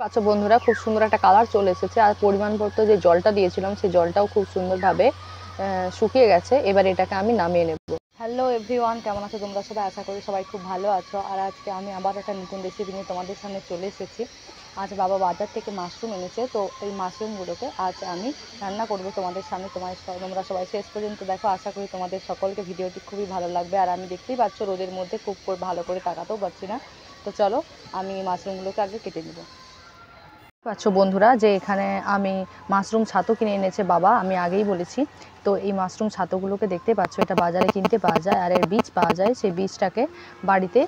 আচ্ছা বন্ধুরা, খুব সুন্দর একটা কালার চলে এসেছে। আর পরিমাণ মতো যে জলটা দিয়েছিলাম সেই জলটাও খুব সুন্দরভাবে শুকিয়ে গেছে। এবার এটাকে আমি নামিয়ে নেব। হ্যালো এভরিওয়ান, কেমন আছো তোমরা সবাই? আশা করি সবাই খুব ভালো আছো। আর আজকে আমি আবার একটা নতুন রেসিপি নিয়ে তোমাদের সামনে চলে এসেছি। আজ বাবা বাজার থেকে মাশরুম এনেছে, তো এই মাশরুমগুলোকে আজ আমি রান্না করব তোমাদের সামনে। তোমরা সবাই শেষ পর্যন্ত দেখো। আশা করি তোমাদের সকলকে ভিডিওটি খুবই ভালো লাগবে। আর আমি দেখতেই পাচ্ছ রোদের মধ্যে খুব ভালো করে তাকাতেও পারছি না। তো চলো আমি মাশরুমগুলোকে আগে কেটে নেব। পাচ্ছ বন্ধুরা যে এখানে আমি মাশরুম ছাতু কিনে এনেছে বাবা, আমি আগেই বলেছি। তো এই মাশরুম ছাতুগুলোকে দেখতে পাচ্ছ, এটা বাজারে কিনতে পাওয়া যায় আর এর বীজ পাওয়া যায়। সেই বীজটাকে বাড়িতে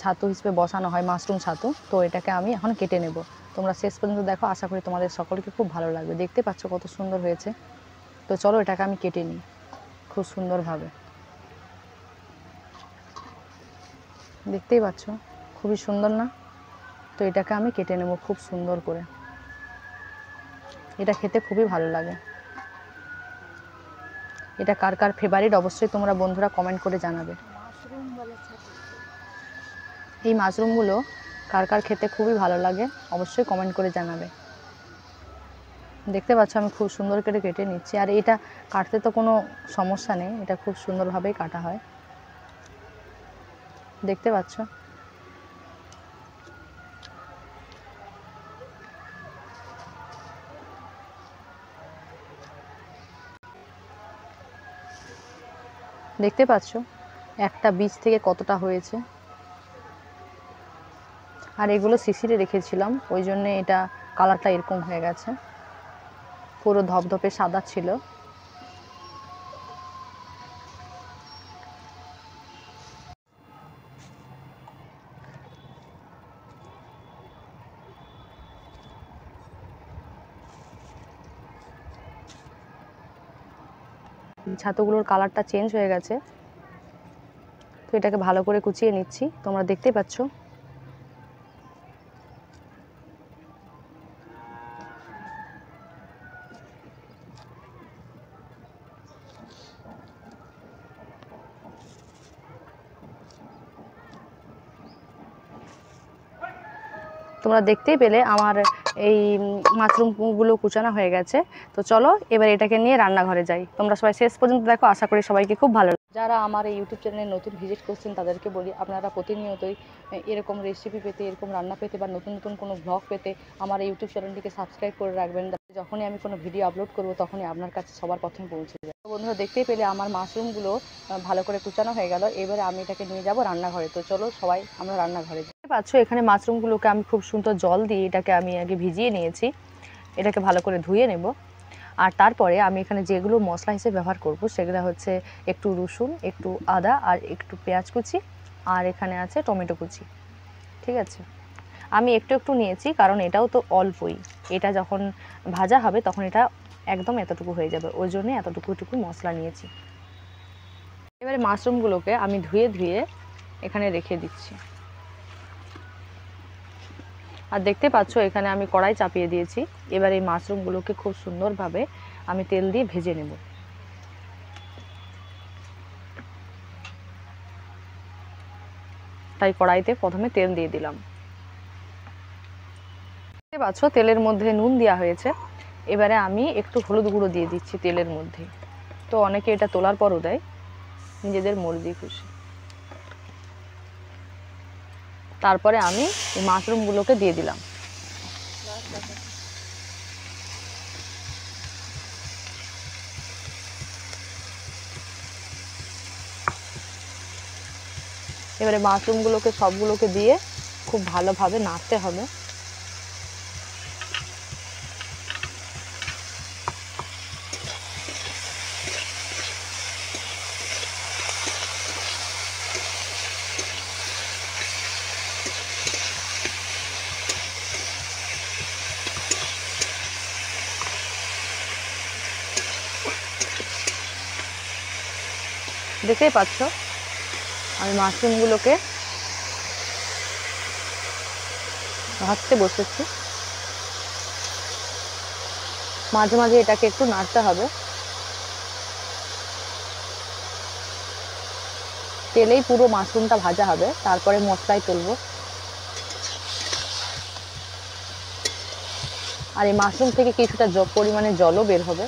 ছাতু হিসেবে বসানো হয়, মাশরুম ছাতু। তো এটাকে আমি এখন কেটে নেব। তোমরা শেষ পর্যন্ত দেখো, আশা করি তোমাদের সকলকে খুব ভালো লাগবে। দেখতে পাচ্ছ কত সুন্দর হয়েছে। তো চলো এটাকে আমি কেটে নিই খুব সুন্দরভাবে। দেখতেই পাচ্ছ খুবই সুন্দর না? তো এটাকে আমি কেটে নেব খুব সুন্দর করে। এটা খেতে খুবই ভালো লাগে। এটা কার কার ফেভারিট অবশ্যই তোমরা বন্ধুরা কমেন্ট করে জানাবে। এই মাশরুমগুলো কার কার খেতে খুবই ভালো লাগে অবশ্যই কমেন্ট করে জানাবে। দেখতে পাচ্ছ আমি খুব সুন্দর করে কেটে নিচ্ছি। আর এটা কাটতে তো কোনো সমস্যা নেই, এটা খুব সুন্দরভাবেই কাটা হয়। দেখতে পাচ্ছ দেখতে পাচ্ছ একটা বীজ থেকে কতটা হয়েছে। আর এগুলো শিশিরে রেখেছিলাম, ওই জন্য এটা কালারটা এরকম হয়ে গেছে, পুরো ধপধপে সাদা ছিল। ছাতুগুলোর কালারটা চেঞ্জ হয়ে গেছে। তো এটাকে ভালো করে কুচিয়ে নিচ্ছি, তোমরা দেখতেই পাচ্ছ। তোমরা দেখতেই পেলে আমার এই মাশরুমগুলো কুচানো হয়ে গেছে। তো চলো এবার এটাকে নিয়ে রান্নাঘরে যাই। তোমরা সবাই শেষ পর্যন্ত দেখো, আশা করি সবাইকে খুব ভালো। যারা আমার এই ইউটিউব চ্যানেলে নতুন ভিজিট করছেন তাদেরকে বলি, আপনারা প্রতিনিয়তই এরকম রেসিপি পেতে, এরকম রান্না পেতে বা নতুন নতুন কোনো ব্লগ পেতে আমার এই ইউটিউব চ্যানেলটিকে সাবস্ক্রাইব করে রাখবেন। যখনই আমি কোনো ভিডিও আপলোড করব তখনই আপনার কাছে সবার প্রথমে পৌঁছে যায়। বন্ধুরা দেখতেই পেলে আমার মাশরুমগুলো ভালো করে কুচানো হয়ে গেল। এবারে আমি এটাকে নিয়ে যাব রান্নাঘরে। তো চলো সবাই আমরা রান্নাঘরে যাই। দেখতে পাচ্ছ এখানে মাশরুমগুলোকে আমি খুব সুন্দর জল দিয়ে এটাকে আমি আগে ভিজিয়ে নিয়েছি। এটাকে ভালো করে ধুয়ে নেব। আর তারপরে আমি এখানে যেগুলো মশলা হিসেবে ব্যবহার করব সেগুলো হচ্ছে একটু রসুন, একটু আদা আর একটু পেঁয়াজ কুচি, আর এখানে আছে টমেটো কুচি। ঠিক আছে, আমি একটু একটু নিয়েছি কারণ এটাও তো অল্পই। এটা যখন ভাজা হবে তখন এটা একদম এতটুকু হয়ে যাবে, ওই জন্যই এতটুকু মশলা নিয়েছি। এবারে মাশরুমগুলোকে আমি ধুয়ে ধুয়ে এখানে রেখে দিচ্ছি। আর দেখতে পাচ্ছ এখানে আমি কড়াই চাপিয়ে দিয়েছি। এবার এই মাশরুমগুলোকে খুব সুন্দরভাবে আমি তেল দিয়ে ভেজে নেব। তাই কড়াইতে প্রথমে তেল দিয়ে দিলাম। দেখতে পাচ্ছ তেলের মধ্যে নুন দেওয়া হয়েছে। এবারে আমি একটু হলুদ গুঁড়ো দিয়ে দিচ্ছি তেলের মধ্যে। তো অনেকে এটা তোলার পরও দেয়, নিজেদের মর্জি খুশি। তারপরে আমি এই মাশরুমগুলোকে দিয়ে দিলাম। এবারে মাশরুমগুলোকে সবগুলোকে দিয়ে খুব ভালোভাবে নাড়তে হবে। দেখতেই পাচ্ছ আমি মাশরুমগুলোকে ভাজতে বসেছি। মাঝে মাঝে এটাকে একটু নাড়তে হবে। তেলেই পুরো মাশরুমটা ভাজা হবে, তারপরে মশলায় তুলবো। আর এই মাশরুম থেকে কিছুটা পরিমাণে জলও বের হবে।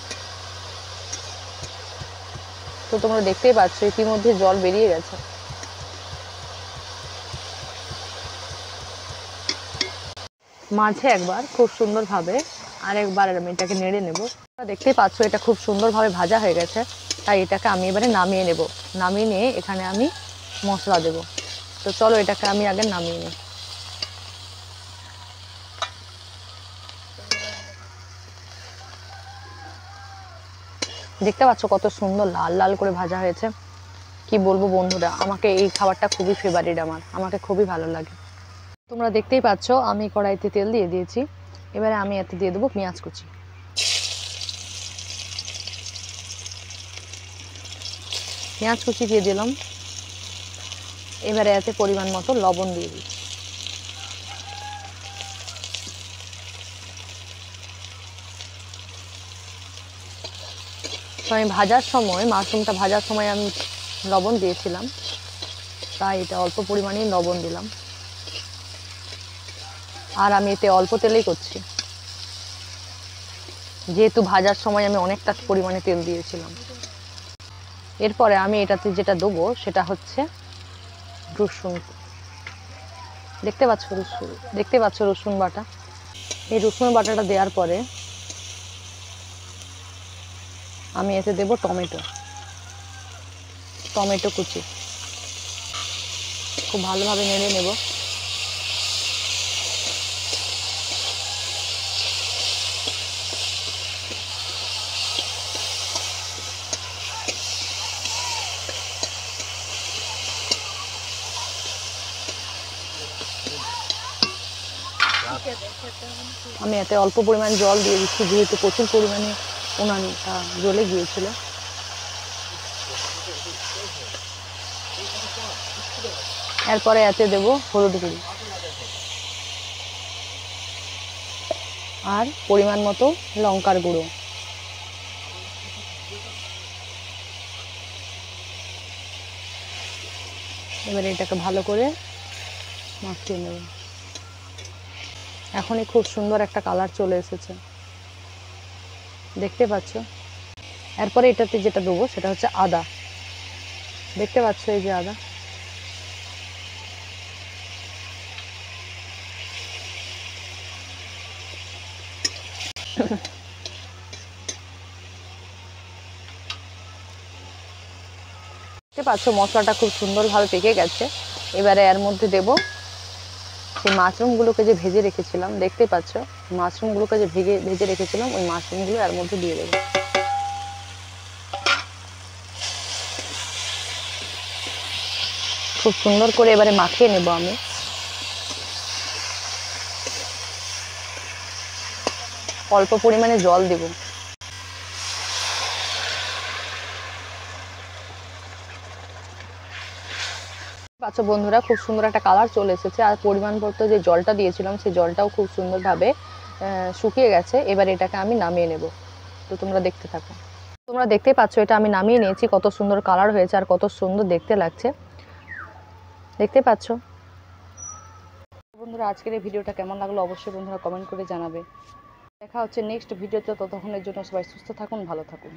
তো তোমরা দেখতেই পাচ্ছ ইতিমধ্যে জল বেরিয়ে গেছে। মাঝে একবার খুব সুন্দরভাবে আরেকবার আমি এটাকে নেড়ে নেব। দেখতেই পাচ্ছ এটা খুব সুন্দরভাবে ভাজা হয়ে গেছে, তাই এটাকে আমি এবারে নামিয়ে নেব। নামিয়ে নিয়ে এখানে আমি মশলা দেব। তো চলো এটাকে আমি আগে নামিয়ে নিই। দেখতে পাচ্ছ কত সুন্দর লাল লাল করে ভাজা হয়েছে। কি বলবো বন্ধুরা, আমাকে এই খাবারটা খুবই ফেভারিট, আমাকে খুবই ভালো লাগে। তোমরা দেখতেই পাচ্ছ আমি কড়াইতে তেল দিয়ে দিয়েছি। এবারে আমি এতে দিয়ে দেবো পেঁয়াজ কুচি। পেঁয়াজ কুচি দিয়ে দিলাম। এবারে এতে পরিমাণ মতো লবণ দিয়ে দিই। তো আমি ভাজার সময়, মাশরুমটা ভাজার সময় আমি লবণ দিয়েছিলাম, তাই এটা অল্প পরিমাণেই লবণ দিলাম। আর আমি এতে অল্প তেলেই করছি, যেহেতু ভাজার সময় আমি অনেকটা পরিমাণে তেল দিয়েছিলাম। এরপরে আমি এটাতে যেটা দেবো সেটা হচ্ছে রসুন। দেখতে পাচ্ছ রসুন বাটা। এই রসুন বাটাটা দেওয়ার পরে আমি এতে দেব টমেটো কুচি। খুব ভালোভাবে নেড়ে নেব। আমি এতে অল্প পরিমাণ জল দিয়ে দিচ্ছি, যেহেতু প্রচুর পরিমাণে উনানটা জ্বলে গিয়েছিল। এরপরে এতে দেব হলুদ গুঁড়ি আর পরিমাণ মতো লঙ্কার গুঁড়ো। এবারে এটাকে ভালো করে মাখিয়ে নেব। এখনই খুব সুন্দর একটা কালার চলে এসেছে, দেখতে পাচ্ছ। এরপরে এটাতে যেটা দেবো সেটা হচ্ছে আদা। দেখতে পাচ্ছ এই যে আদা। দেখতে পাচ্ছ মশলাটা খুব সুন্দরভাবে পেকে গেছে। এবারে এর মধ্যে দেব সেই মাশরুমগুলোকে যে ভেজে রেখেছিলাম। দেখতে পাচ্ছ মাশরুমগুলোকে যে ভেজে রেখেছিলাম, ওই মাশরুমগুলো এর মধ্যে দিয়ে দেবো। খুব সুন্দর করে এবারে মাখিয়ে নেব আমি। অল্প পরিমাণে জল দেব। আচ্ছা বন্ধুরা, খুব সুন্দর একটা কালার চলে এসেছে। আর পরিমাণ মতো যে জলটা দিয়েছিলাম সেই জলটাও খুব সুন্দরভাবে শুকিয়ে গেছে। এবার এটাকে আমি নামিয়ে নেব। তো তোমরা দেখতে থাকো। তোমরা দেখতেই পাচ্ছ এটা আমি নামিয়ে নিয়েছি। কত সুন্দর কালার হয়েছে আর কত সুন্দর দেখতে লাগছে, দেখতে পাচ্ছ। বন্ধুরা আজকের এই ভিডিওটা কেমন লাগলো অবশ্যই বন্ধুরা কমেন্ট করে জানাবে। দেখা হচ্ছে নেক্সট ভিডিওতে। ততক্ষণের জন্য সবাই সুস্থ থাকুন, ভালো থাকুন।